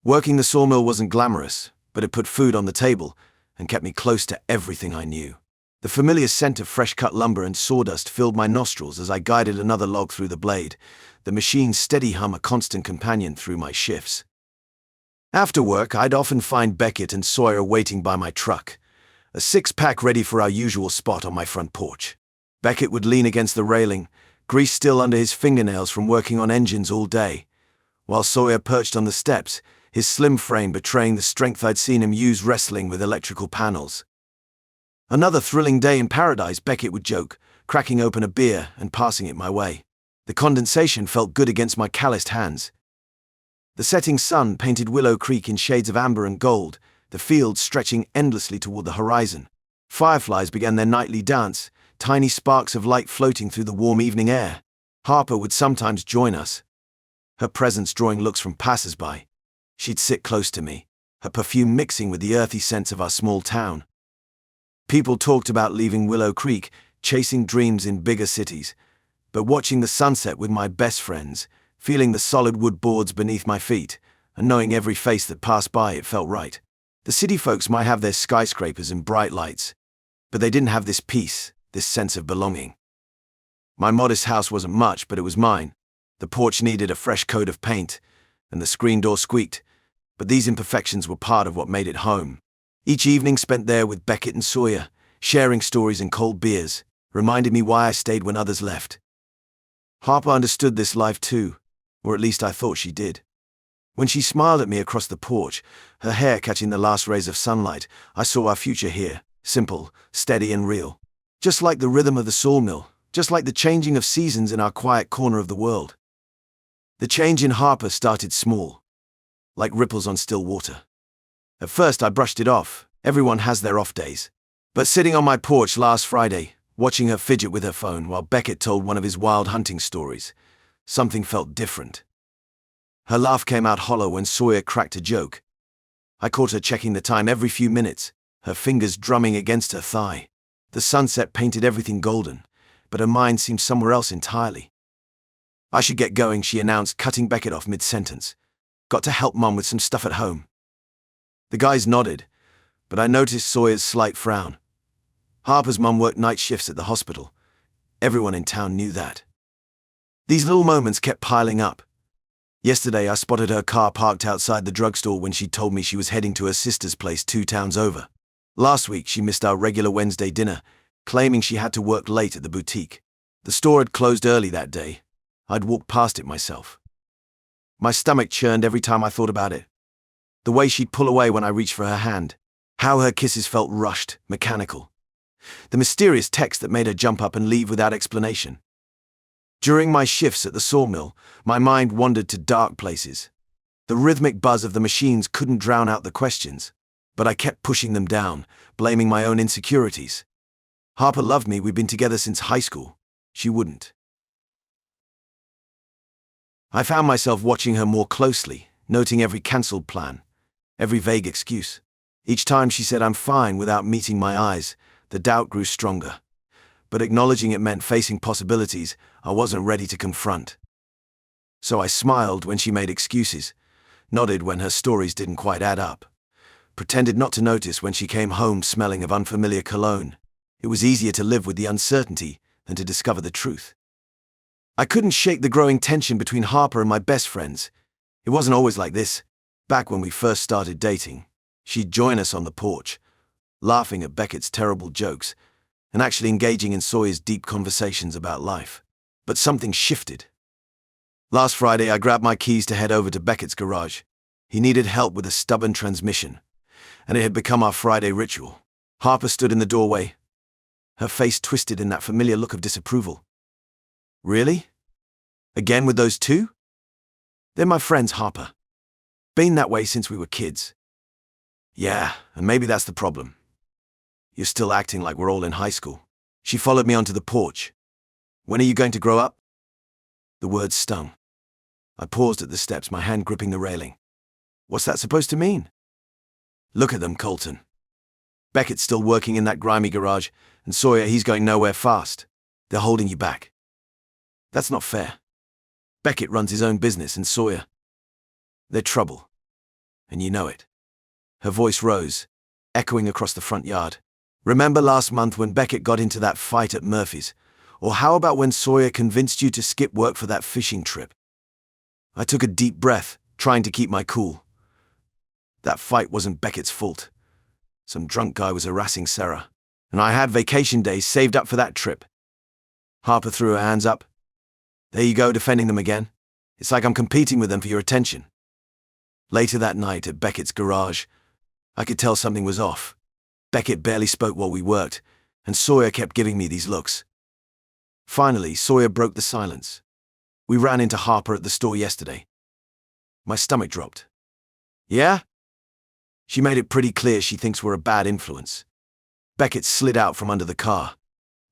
Working the sawmill wasn't glamorous, but it put food on the table and kept me close to everything I knew. The familiar scent of fresh-cut lumber and sawdust filled my nostrils as I guided another log through the blade, the machine's steady hum a constant companion through my shifts. After work, I'd often find Beckett and Sawyer waiting by my truck, a six-pack ready for our usual spot on my front porch. Beckett would lean against the railing, grease still under his fingernails from working on engines all day, while Sawyer perched on the steps, his slim frame betraying the strength I'd seen him use wrestling with electrical panels. Another thrilling day in paradise, Beckett would joke, cracking open a beer and passing it my way. The condensation felt good against my calloused hands. The setting sun painted Willow Creek in shades of amber and gold, the fields stretching endlessly toward the horizon. Fireflies began their nightly dance, tiny sparks of light floating through the warm evening air. Harper would sometimes join us, her presence drawing looks from passers-by. She'd sit close to me, her perfume mixing with the earthy scents of our small town. People talked about leaving Willow Creek, chasing dreams in bigger cities, but watching the sunset with my best friends, feeling the solid wood boards beneath my feet, and knowing every face that passed by, it felt right. The city folks might have their skyscrapers and bright lights, but they didn't have this peace, this sense of belonging. My modest house wasn't much, but it was mine. The porch needed a fresh coat of paint, and the screen door squeaked, but these imperfections were part of what made it home. Each evening spent there with Beckett and Sawyer, sharing stories and cold beers, reminded me why I stayed when others left. Harper understood this life too, or at least I thought she did. When she smiled at me across the porch, her hair catching the last rays of sunlight, I saw our future here, simple, steady and real. Just like the rhythm of the sawmill, just like the changing of seasons in our quiet corner of the world. The change in Harper started small, like ripples on still water. At first I brushed it off, everyone has their off days. But sitting on my porch last Friday, watching her fidget with her phone while Beckett told one of his wild hunting stories, something felt different. Her laugh came out hollow when Sawyer cracked a joke. I caught her checking the time every few minutes, her fingers drumming against her thigh. The sunset painted everything golden, but her mind seemed somewhere else entirely. I should get going, she announced, cutting Beckett off mid-sentence. Got to help Mum with some stuff at home. The guys nodded, but I noticed Sawyer's slight frown. Harper's mum worked night shifts at the hospital. Everyone in town knew that. These little moments kept piling up. Yesterday I spotted her car parked outside the drugstore when she told me she was heading to her sister's place 2 towns over. Last week she missed our regular Wednesday dinner, claiming she had to work late at the boutique. The store had closed early that day. I'd walked past it myself. My stomach churned every time I thought about it. The way she'd pull away when I reached for her hand. How her kisses felt rushed, mechanical. The mysterious text that made her jump up and leave without explanation. During my shifts at the sawmill, my mind wandered to dark places. The rhythmic buzz of the machines couldn't drown out the questions, but I kept pushing them down, blaming my own insecurities. Harper loved me, we'd been together since high school. She wouldn't. I found myself watching her more closely, noting every cancelled plan, every vague excuse. Each time she said I'm fine without meeting my eyes, the doubt grew stronger. But acknowledging it meant facing possibilities I wasn't ready to confront. So I smiled when she made excuses, nodded when her stories didn't quite add up, pretended not to notice when she came home smelling of unfamiliar cologne. It was easier to live with the uncertainty than to discover the truth. I couldn't shake the growing tension between Harper and my best friends. It wasn't always like this. Back when we first started dating, she'd join us on the porch, laughing at Beckett's terrible jokes, and actually engaging in Sawyer's deep conversations about life. But something shifted. Last Friday, I grabbed my keys to head over to Beckett's garage. He needed help with a stubborn transmission, and it had become our Friday ritual. Harper stood in the doorway, her face twisted in that familiar look of disapproval. Really? Again with those two? They're my friends, Harper. Been that way since we were kids. Yeah, and maybe that's the problem. You're still acting like we're all in high school. She followed me onto the porch. When are you going to grow up? The words stung. I paused at the steps, my hand gripping the railing. What's that supposed to mean? Look at them, Colton. Beckett's still working in that grimy garage, and Sawyer, he's going nowhere fast. They're holding you back. That's not fair. Beckett runs his own business, and Sawyer, they're trouble. and you know it." Her voice rose, echoing across the front yard. "Remember last month when Beckett got into that fight at Murphy's? Or how about when Sawyer convinced you to skip work for that fishing trip?" I took a deep breath, trying to keep my cool. That fight wasn't Beckett's fault. Some drunk guy was harassing Sarah, and I had vacation days saved up for that trip. Harper threw her hands up. "There you go, defending them again. It's like I'm competing with them for your attention." Later that night at Beckett's garage, I could tell something was off. Beckett barely spoke while we worked, and Sawyer kept giving me these looks. Finally, Sawyer broke the silence. "We ran into Harper at the store yesterday." My stomach dropped. "Yeah?" "She made it pretty clear she thinks we're a bad influence." Beckett slid out from under the car.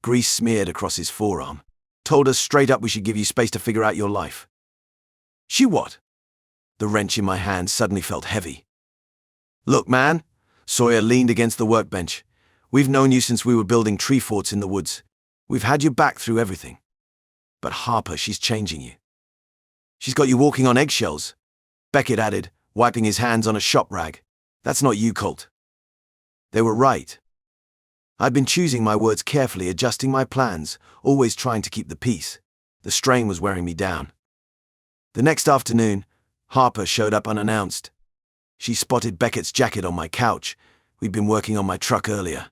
Grease smeared across his forearm. "Told us straight up we should give you space to figure out your life." "She what?" The wrench in my hand suddenly felt heavy. "Look, man," Sawyer leaned against the workbench. "We've known you since we were building tree forts in the woods. We've had your back through everything. But Harper, she's changing you. She's got you walking on eggshells," Beckett added, wiping his hands on a shop rag. "That's not you, Colt." They were right. I'd been choosing my words carefully, adjusting my plans, always trying to keep the peace. The strain was wearing me down. The next afternoon, Harper showed up unannounced. She spotted Beckett's jacket on my couch. We'd been working on my truck earlier.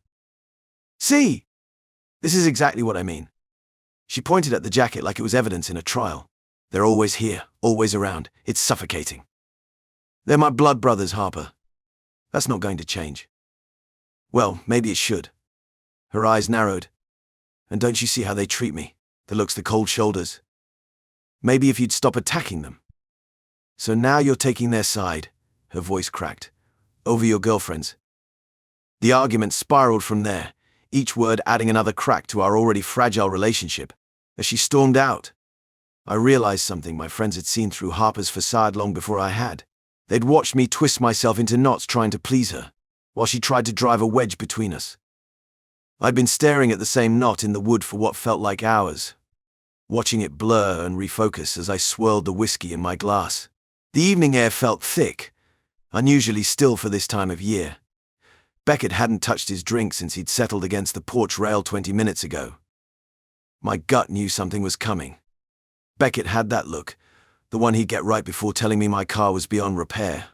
"See? This is exactly what I mean." She pointed at the jacket like it was evidence in a trial. "They're always here, always around. It's suffocating. They're my blood brothers, Harper. That's not going to change." "Well, maybe it should." Her eyes narrowed. "And don't you see how they treat me? The looks, the cold shoulders. Maybe if you'd stop attacking them." "So now you're taking their side," her voice cracked, "over your girlfriends." The argument spiraled from there, each word adding another crack to our already fragile relationship. As she stormed out, I realized something my friends had seen through Harper's facade long before I had. They'd watched me twist myself into knots trying to please her, while she tried to drive a wedge between us. I'd been staring at the same knot in the wood for what felt like hours, watching it blur and refocus as I swirled the whiskey in my glass. The evening air felt thick, unusually still for this time of year. Beckett hadn't touched his drink since he'd settled against the porch rail 20 minutes ago. My gut knew something was coming. Beckett had that look, the one he'd get right before telling me my car was beyond repair,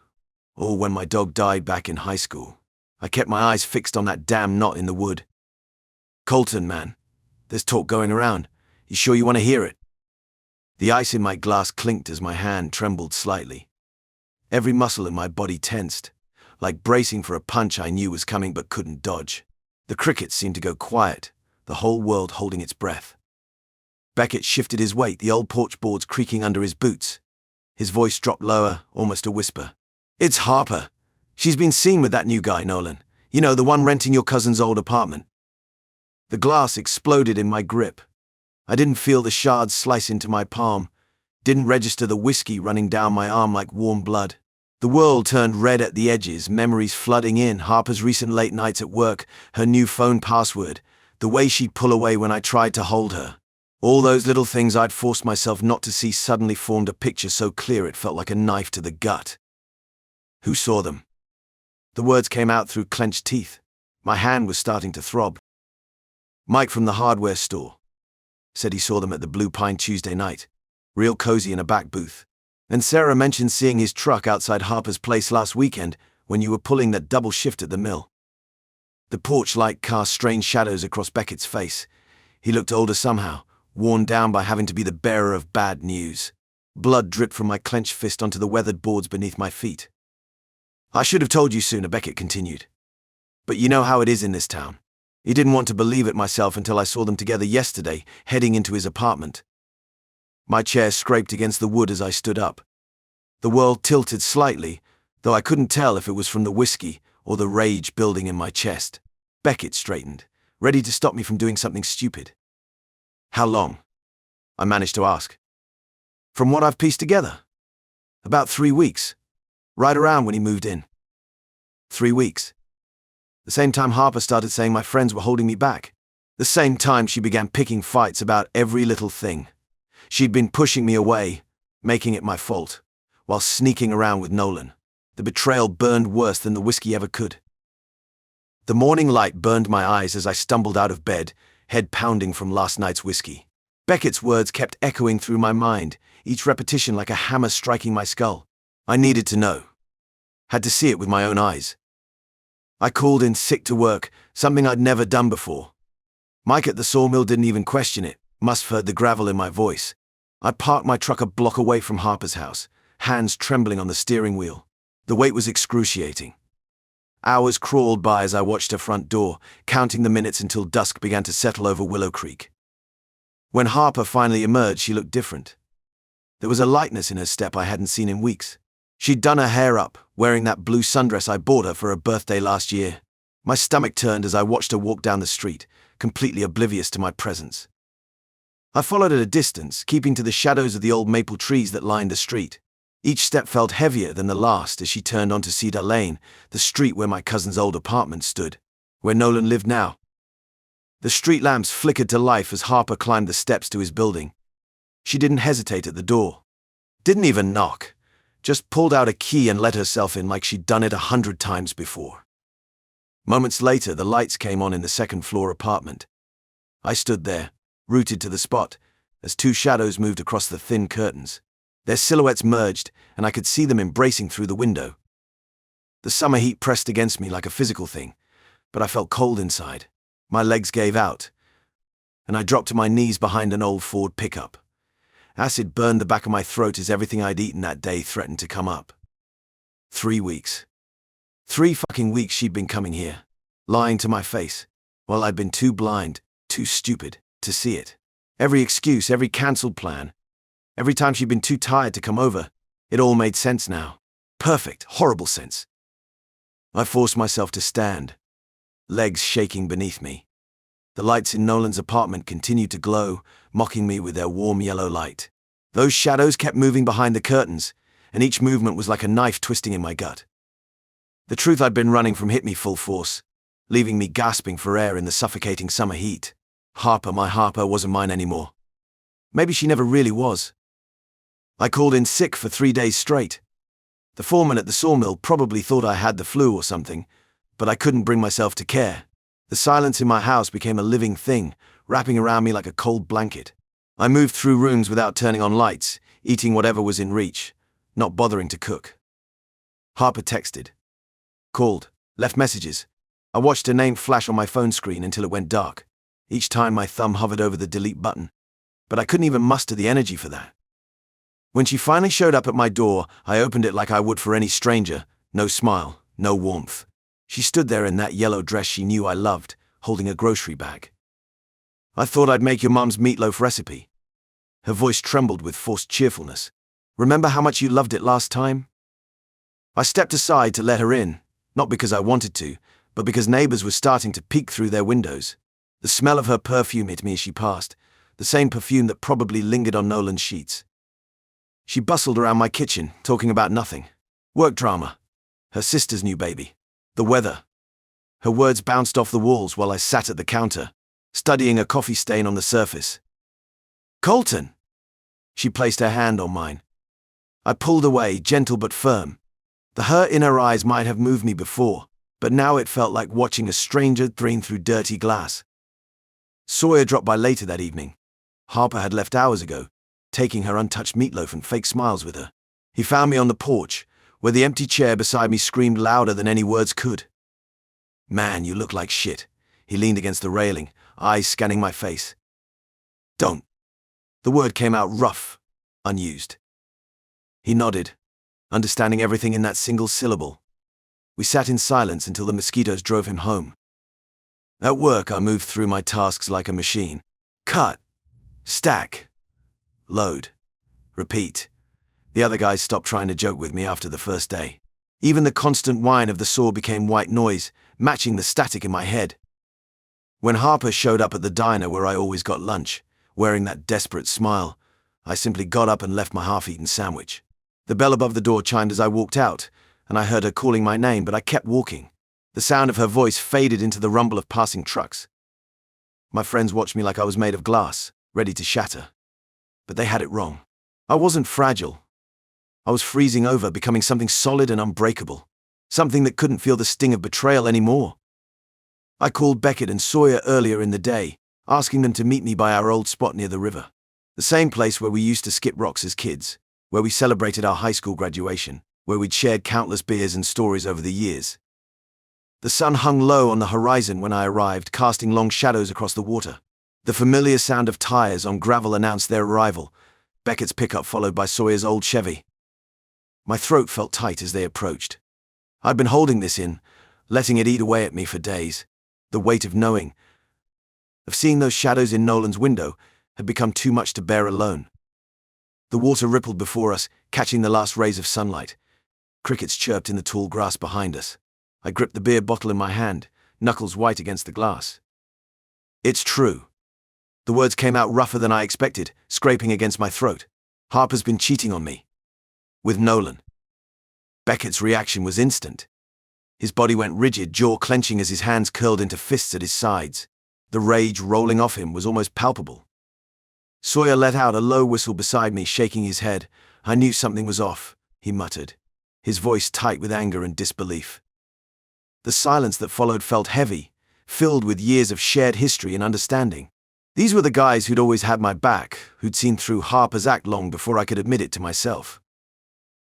or when my dog died back in high school. I kept my eyes fixed on that damn knot in the wood. "Colton, man, there's talk going around. You sure you want to hear it?" The ice in my glass clinked as my hand trembled slightly. Every muscle in my body tensed, like bracing for a punch I knew was coming but couldn't dodge. The crickets seemed to go quiet, the whole world holding its breath. Beckett shifted his weight, the old porch boards creaking under his boots. His voice dropped lower, almost a whisper. "It's Harper. She's been seen with that new guy, Nolan. You know, the one renting your cousin's old apartment." The glass exploded in my grip. I didn't feel the shards slice into my palm, didn't register the whiskey running down my arm like warm blood. The world turned red at the edges, memories flooding in, Harper's recent late nights at work, her new phone password, the way she'd pull away when I tried to hold her. All those little things I'd forced myself not to see suddenly formed a picture so clear it felt like a knife to the gut. "Who saw them?" The words came out through clenched teeth. My hand was starting to throb. "Mike from the hardware store. Said he saw them at the Blue Pine Tuesday night. Real cozy in a back booth. And Sarah mentioned seeing his truck outside Harper's place last weekend when you were pulling that double shift at the mill." The porch light cast strange shadows across Beckett's face. He looked older somehow, worn down by having to be the bearer of bad news. Blood dripped from my clenched fist onto the weathered boards beneath my feet. "I should have told you sooner," Beckett continued. "But you know how it is in this town. He didn't want to believe it myself until I saw them together yesterday, heading into his apartment." My chair scraped against the wood as I stood up. The world tilted slightly, though I couldn't tell if it was from the whiskey or the rage building in my chest. Beckett straightened, ready to stop me from doing something stupid. "How long?" I managed to ask. "From what I've pieced together, about 3 weeks. Right around when he moved in." 3 weeks. The same time Harper started saying my friends were holding me back. The same time she began picking fights about every little thing. She'd been pushing me away, making it my fault, while sneaking around with Nolan. The betrayal burned worse than the whiskey ever could. The morning light burned my eyes as I stumbled out of bed, head pounding from last night's whiskey. Beckett's words kept echoing through my mind, each repetition like a hammer striking my skull. I needed to know. Had to see it with my own eyes. I called in sick to work, something I'd never done before. Mike at the sawmill didn't even question it, must have heard the gravel in my voice. I parked my truck a block away from Harper's house, hands trembling on the steering wheel. The wait was excruciating. Hours crawled by as I watched her front door, counting the minutes until dusk began to settle over Willow Creek. When Harper finally emerged, she looked different. There was a lightness in her step I hadn't seen in weeks. She'd done her hair up, wearing that blue sundress I bought her for her birthday last year. My stomach turned as I watched her walk down the street, completely oblivious to my presence. I followed at a distance, keeping to the shadows of the old maple trees that lined the street. Each step felt heavier than the last as she turned onto Cedar Lane, the street where my cousin's old apartment stood, where Nolan lived now. The street lamps flickered to life as Harper climbed the steps to his building. She didn't hesitate at the door. Didn't even knock. Just pulled out a key and let herself in like she'd done it 100 times before. Moments later, the lights came on in the second-floor apartment. I stood there, rooted to the spot, as two shadows moved across the thin curtains. Their silhouettes merged, and I could see them embracing through the window. The summer heat pressed against me like a physical thing, but I felt cold inside. My legs gave out, and I dropped to my knees behind an old Ford pickup. Acid burned the back of my throat as everything I'd eaten that day threatened to come up. 3 weeks. 3 fucking weeks she'd been coming here, lying to my face, while I'd been too blind, too stupid, to see it. Every excuse, every cancelled plan, every time she'd been too tired to come over, it all made sense now. Perfect, horrible sense. I forced myself to stand, legs shaking beneath me. The lights in Nolan's apartment continued to glow, mocking me with their warm yellow light. Those shadows kept moving behind the curtains, and each movement was like a knife twisting in my gut. The truth I'd been running from hit me full force, leaving me gasping for air in the suffocating summer heat. Harper, my Harper, wasn't mine anymore. Maybe she never really was. I called in sick for 3 days straight. The foreman at the sawmill probably thought I had the flu or something, but I couldn't bring myself to care. The silence in my house became a living thing, wrapping around me like a cold blanket. I moved through rooms without turning on lights, eating whatever was in reach, not bothering to cook. Harper texted, called, left messages. I watched her name flash on my phone screen until it went dark. Each time my thumb hovered over the delete button, but I couldn't even muster the energy for that. When she finally showed up at my door, I opened it like I would for any stranger. No smile, no warmth. She stood there in that yellow dress she knew I loved, holding a grocery bag. I thought I'd make your mum's meatloaf recipe. Her voice trembled with forced cheerfulness. Remember how much you loved it last time? I stepped aside to let her in, not because I wanted to, but because neighbors were starting to peek through their windows. The smell of her perfume hit me as she passed, the same perfume that probably lingered on Nolan's sheets. She bustled around my kitchen, talking about nothing. Work drama. Her sister's new baby. The weather. Her words bounced off the walls while I sat at the counter, studying a coffee stain on the surface. Colton! She placed her hand on mine. I pulled away, gentle but firm. The hurt in her eyes might have moved me before, but now it felt like watching a stranger drain through dirty glass. Sawyer dropped by later that evening. Harper had left hours ago, taking her untouched meatloaf and fake smiles with her. He found me on the porch, where the empty chair beside me screamed louder than any words could. Man, you look like shit. He leaned against the railing, eyes scanning my face. Don't. The word came out rough, unused. He nodded, understanding everything in that single syllable. We sat in silence until the mosquitoes drove him home. At work, I moved through my tasks like a machine. Cut. Stack. Load. Repeat. The other guys stopped trying to joke with me after the first day. Even the constant whine of the saw became white noise, matching the static in my head. When Harper showed up at the diner where I always got lunch, wearing that desperate smile, I simply got up and left my half-eaten sandwich. The bell above the door chimed as I walked out, and I heard her calling my name, but I kept walking. The sound of her voice faded into the rumble of passing trucks. My friends watched me like I was made of glass, ready to shatter. But they had it wrong. I wasn't fragile. I was freezing over, becoming something solid and unbreakable. Something that couldn't feel the sting of betrayal anymore. I called Beckett and Sawyer earlier in the day, asking them to meet me by our old spot near the river. The same place where we used to skip rocks as kids, where we celebrated our high school graduation, where we'd shared countless beers and stories over the years. The sun hung low on the horizon when I arrived, casting long shadows across the water. The familiar sound of tires on gravel announced their arrival, Beckett's pickup followed by Sawyer's old Chevy. My throat felt tight as they approached. I'd been holding this in, letting it eat away at me for days. The weight of knowing, of seeing those shadows in Nolan's window, had become too much to bear alone. The water rippled before us, catching the last rays of sunlight. Crickets chirped in the tall grass behind us. I gripped the beer bottle in my hand, knuckles white against the glass. It's true. The words came out rougher than I expected, scraping against my throat. Harper's been cheating on me. With Nolan. Beckett's reaction was instant. His body went rigid, jaw clenching as his hands curled into fists at his sides. The rage rolling off him was almost palpable. Sawyer let out a low whistle beside me, shaking his head. I knew something was off, he muttered, his voice tight with anger and disbelief. The silence that followed felt heavy, filled with years of shared history and understanding. These were the guys who'd always had my back, who'd seen through Harper's act long before I could admit it to myself.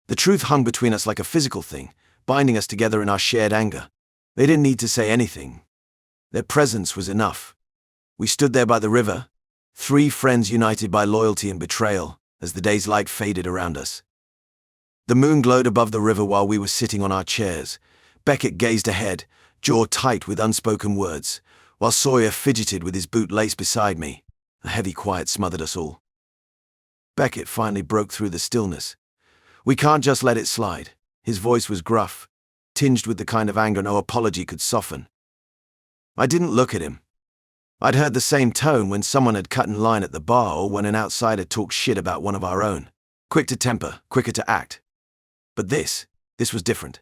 The truth hung between us like a physical thing, binding us together in our shared anger. They didn't need to say anything. Their presence was enough. We stood there by the river, three friends united by loyalty and betrayal, as the day's light faded around us. The moon glowed above the river while we were sitting on our chairs. Beckett gazed ahead, jaw tight with unspoken words, while Sawyer fidgeted with his boot lace beside me. A heavy quiet smothered us all. Beckett finally broke through the stillness. We can't just let it slide. His voice was gruff, tinged with the kind of anger no apology could soften. I didn't look at him. I'd heard the same tone when someone had cut in line at the bar or when an outsider talked shit about one of our own. Quick to temper, quicker to act. But this was different.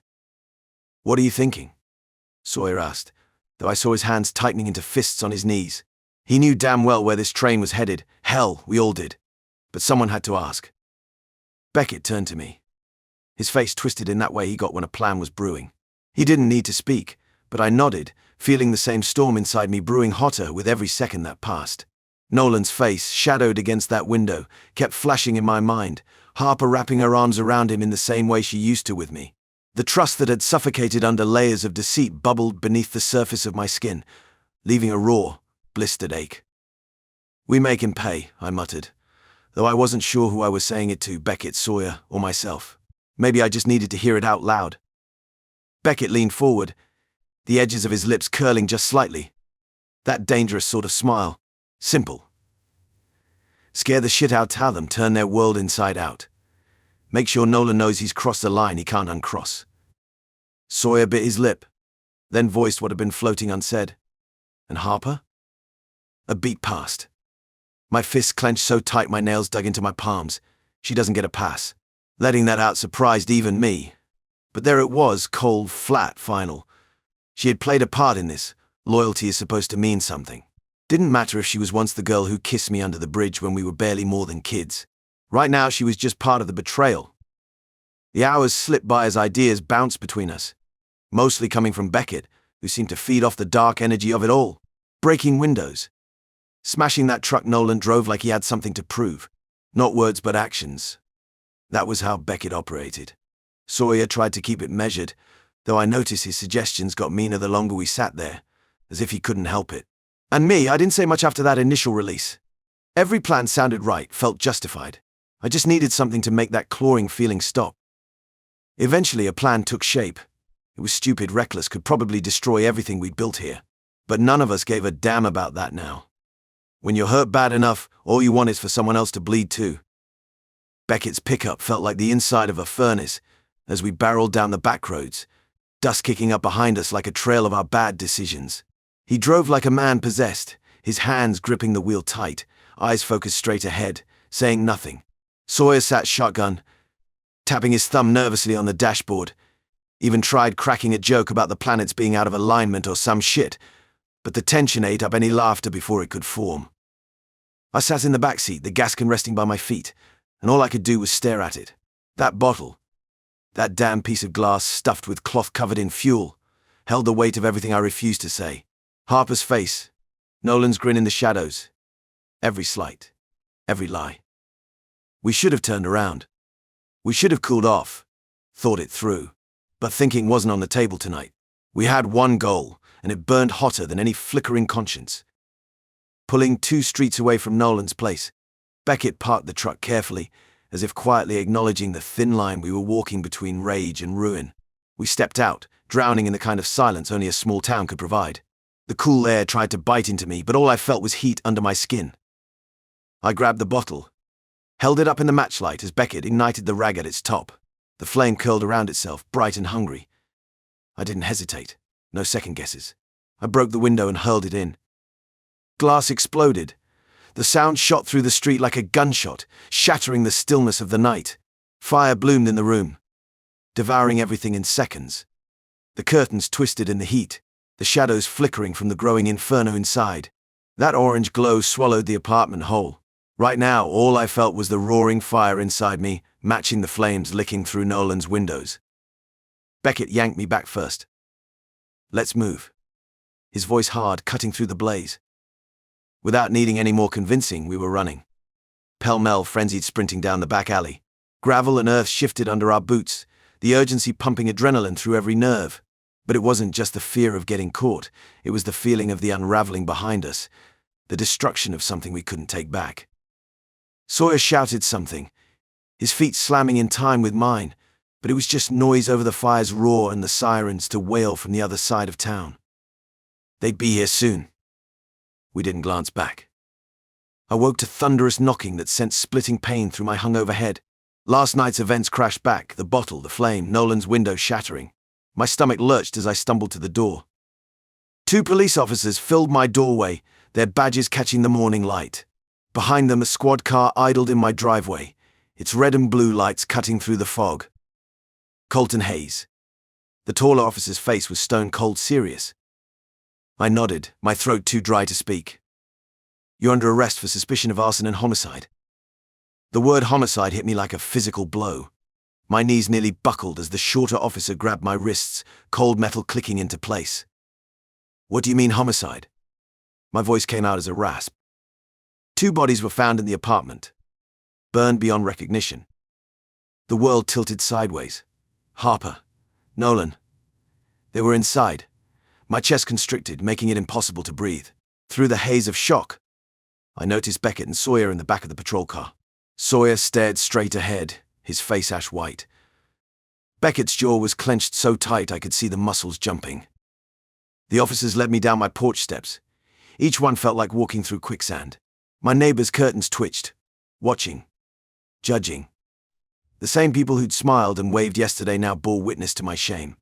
What are you thinking? Sawyer asked, though I saw his hands tightening into fists on his knees. He knew damn well where this train was headed. Hell, we all did. But someone had to ask. Beckett turned to me. His face twisted in that way he got when a plan was brewing. He didn't need to speak, but I nodded, feeling the same storm inside me brewing hotter with every second that passed. Nolan's face, shadowed against that window, kept flashing in my mind, Harper wrapping her arms around him in the same way she used to with me. The trust that had suffocated under layers of deceit bubbled beneath the surface of my skin, leaving a raw, blistered ache. We make him pay, I muttered, though I wasn't sure who I was saying it to, Beckett, Sawyer, or myself. Maybe I just needed to hear it out loud. Beckett leaned forward, the edges of his lips curling just slightly. That dangerous sort of smile. Simple. Scare the shit out of them, turn their world inside out. Make sure Nolan knows he's crossed the line he can't uncross. Sawyer bit his lip, then voiced what had been floating unsaid. And Harper? A beat passed. My fists clenched so tight my nails dug into my palms. She doesn't get a pass. Letting that out surprised even me. But there it was, cold, flat, final. She had played a part in this. Loyalty is supposed to mean something. Didn't matter if she was once the girl who kissed me under the bridge when we were barely more than kids. Right now she was just part of the betrayal. The hours slipped by as ideas bounced between us, mostly coming from Beckett, who seemed to feed off the dark energy of it all. Breaking windows. Smashing that truck Nolan drove like he had something to prove. Not words but actions. That was how Beckett operated. Sawyer tried to keep it measured, though I noticed his suggestions got meaner the longer we sat there, as if he couldn't help it. And me, I didn't say much after that initial release. Every plan sounded right, felt justified. I just needed something to make that clawing feeling stop. Eventually a plan took shape. It was stupid, reckless, could probably destroy everything we'd built here. But none of us gave a damn about that now. When you're hurt bad enough, all you want is for someone else to bleed too. Beckett's pickup felt like the inside of a furnace as we barreled down the back roads, dust kicking up behind us like a trail of our bad decisions. He drove like a man possessed, his hands gripping the wheel tight, eyes focused straight ahead, saying nothing. Sawyer sat shotgun, tapping his thumb nervously on the dashboard, even tried cracking a joke about the planets being out of alignment or some shit, but the tension ate up any laughter before it could form. I sat in the back seat, the gas can resting by my feet, and all I could do was stare at it. That bottle, that damn piece of glass stuffed with cloth covered in fuel, held the weight of everything I refused to say. Harper's face, Nolan's grin in the shadows, every slight, every lie. We should have turned around. We should have cooled off, thought it through. But thinking wasn't on the table tonight. We had one goal, and it burned hotter than any flickering conscience. Pulling 2 streets away from Nolan's place, Beckett parked the truck carefully, as if quietly acknowledging the thin line we were walking between rage and ruin. We stepped out, drowning in the kind of silence only a small town could provide. The cool air tried to bite into me, but all I felt was heat under my skin. I grabbed the bottle, held it up in the matchlight as Beckett ignited the rag at its top. The flame curled around itself, bright and hungry. I didn't hesitate. No second guesses. I broke the window and hurled it in. Glass exploded. The sound shot through the street like a gunshot, shattering the stillness of the night. Fire bloomed in the room, devouring everything in seconds. The curtains twisted in the heat, the shadows flickering from the growing inferno inside. That orange glow swallowed the apartment whole. Right now, all I felt was the roaring fire inside me, matching the flames licking through Nolan's windows. Beckett yanked me back first. "Let's move." His voice hard, cutting through the blaze. Without needing any more convincing, we were running. Pell-mell, frenzied sprinting down the back alley. Gravel and earth shifted under our boots, the urgency pumping adrenaline through every nerve. But it wasn't just the fear of getting caught, it was the feeling of the unraveling behind us, the destruction of something we couldn't take back. Sawyer shouted something, his feet slamming in time with mine, but it was just noise over the fire's roar and the sirens to wail from the other side of town. They'd be here soon. We didn't glance back. I woke to thunderous knocking that sent splitting pain through my hungover head. Last night's events crashed back, the bottle, the flame, Nolan's window shattering. My stomach lurched as I stumbled to the door. 2 police officers filled my doorway, their badges catching the morning light. Behind them, a squad car idled in my driveway, its red and blue lights cutting through the fog. Colton Hayes. The taller officer's face was stone-cold serious. I nodded, my throat too dry to speak. "You're under arrest for suspicion of arson and homicide." The word homicide hit me like a physical blow. My knees nearly buckled as the shorter officer grabbed my wrists, cold metal clicking into place. "What do you mean homicide?" My voice came out as a rasp. 2 bodies were found in the apartment, burned beyond recognition. The world tilted sideways. Harper, Nolan. They were inside. My chest constricted, making it impossible to breathe. Through the haze of shock, I noticed Beckett and Sawyer in the back of the patrol car. Sawyer stared straight ahead, his face ash white. Beckett's jaw was clenched so tight I could see the muscles jumping. The officers led me down my porch steps. Each one felt like walking through quicksand. My neighbor's curtains twitched, watching, judging. The same people who'd smiled and waved yesterday now bore witness to my shame.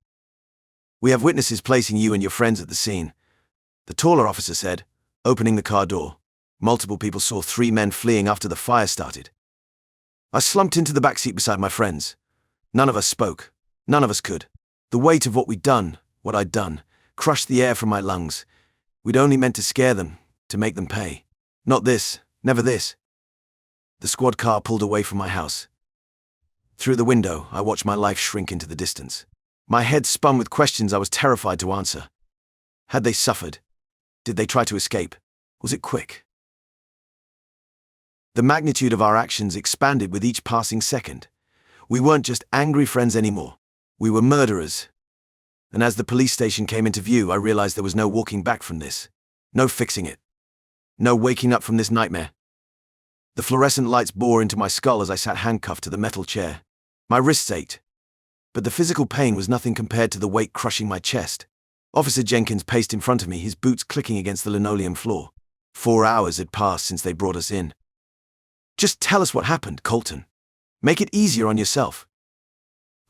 "We have witnesses placing you and your friends at the scene," the taller officer said, opening the car door. Multiple people saw 3 men fleeing after the fire started. I slumped into the back seat beside my friends. None of us spoke. None of us could. The weight of what we'd done, what I'd done, crushed the air from my lungs. We'd only meant to scare them, to make them pay. Not this, never this. The squad car pulled away from my house. Through the window, I watched my life shrink into the distance. My head spun with questions I was terrified to answer. Had they suffered? Did they try to escape? Was it quick? The magnitude of our actions expanded with each passing second. We weren't just angry friends anymore. We were murderers. And as the police station came into view, I realized there was no walking back from this. No fixing it. No waking up from this nightmare. The fluorescent lights bore into my skull as I sat handcuffed to the metal chair. My wrists ached. But the physical pain was nothing compared to the weight crushing my chest. Officer Jenkins paced in front of me, his boots clicking against the linoleum floor. 4 hours had passed since they brought us in. "Just tell us what happened, Colton. Make it easier on yourself."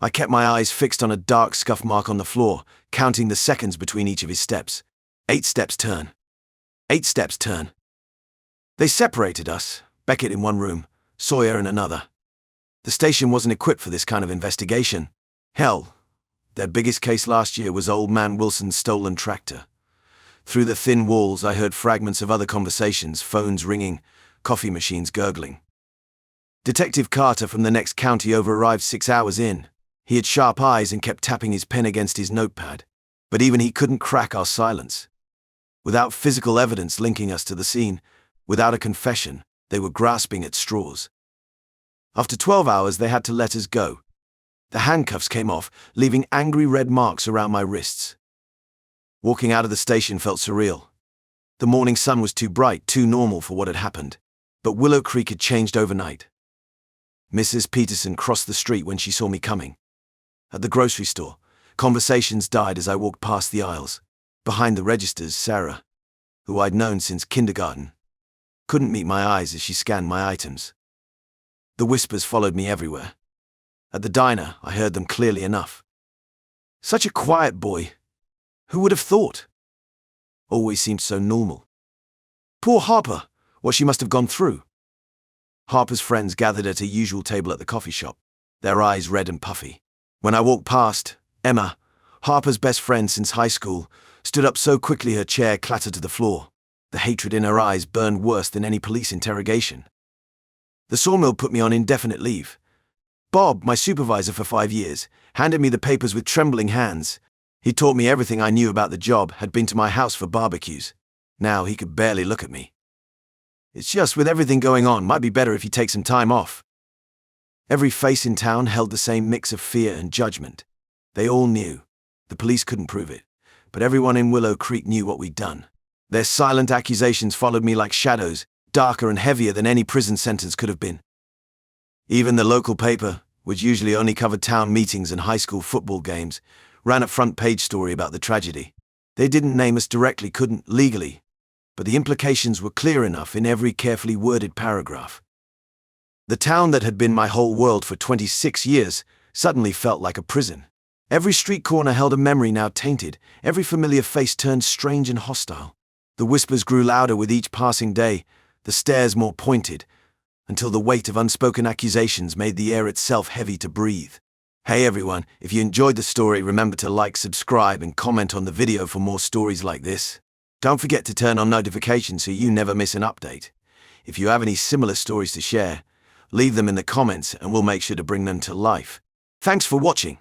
I kept my eyes fixed on a dark scuff mark on the floor, counting the seconds between each of his steps. 8 steps turn. 8 steps turn. They separated us, Beckett in one room, Sawyer in another. The station wasn't equipped for this kind of investigation. Hell, their biggest case last year was Old Man Wilson's stolen tractor. Through the thin walls, I heard fragments of other conversations, phones ringing, coffee machines gurgling. Detective Carter from the next county over arrived 6 hours in. He had sharp eyes and kept tapping his pen against his notepad. But even he couldn't crack our silence. Without physical evidence linking us to the scene, without a confession, they were grasping at straws. After 12 hours, they had to let us go. The handcuffs came off, leaving angry red marks around my wrists. Walking out of the station felt surreal. The morning sun was too bright, too normal for what had happened. But Willow Creek had changed overnight. Mrs. Peterson crossed the street when she saw me coming. At the grocery store, conversations died as I walked past the aisles. Behind the registers, Sarah, who I'd known since kindergarten, couldn't meet my eyes as she scanned my items. The whispers followed me everywhere. At the diner, I heard them clearly enough. Such a quiet boy. Who would have thought? Always seemed so normal. Poor Harper, what she must have gone through. Harper's friends gathered at her usual table at the coffee shop, their eyes red and puffy. When I walked past, Emma, Harper's best friend since high school, stood up so quickly her chair clattered to the floor. The hatred in her eyes burned worse than any police interrogation. The sawmill put me on indefinite leave. Bob, my supervisor for 5 years, handed me the papers with trembling hands. He taught me everything I knew about the job, had been to my house for barbecues. Now he could barely look at me. It's just with everything going on, might be better if you take some time off. Every face in town held the same mix of fear and judgment. They all knew. The police couldn't prove it, but everyone in Willow Creek knew what we'd done. Their silent accusations followed me like shadows, darker and heavier than any prison sentence could have been. Even the local paper, which usually only covered town meetings and high school football games, ran a front-page story about the tragedy. They didn't name us directly, couldn't legally, but the implications were clear enough in every carefully worded paragraph. The town that had been my whole world for 26 years suddenly felt like a prison. Every street corner held a memory now tainted, every familiar face turned strange and hostile. The whispers grew louder with each passing day, the stares more pointed, until the weight of unspoken accusations made the air itself heavy to breathe. Hey everyone, if you enjoyed the story, remember to like, subscribe, and comment on the video for more stories like this. Don't forget to turn on notifications so you never miss an update. If you have any similar stories to share, leave them in the comments and we'll make sure to bring them to life. Thanks for watching.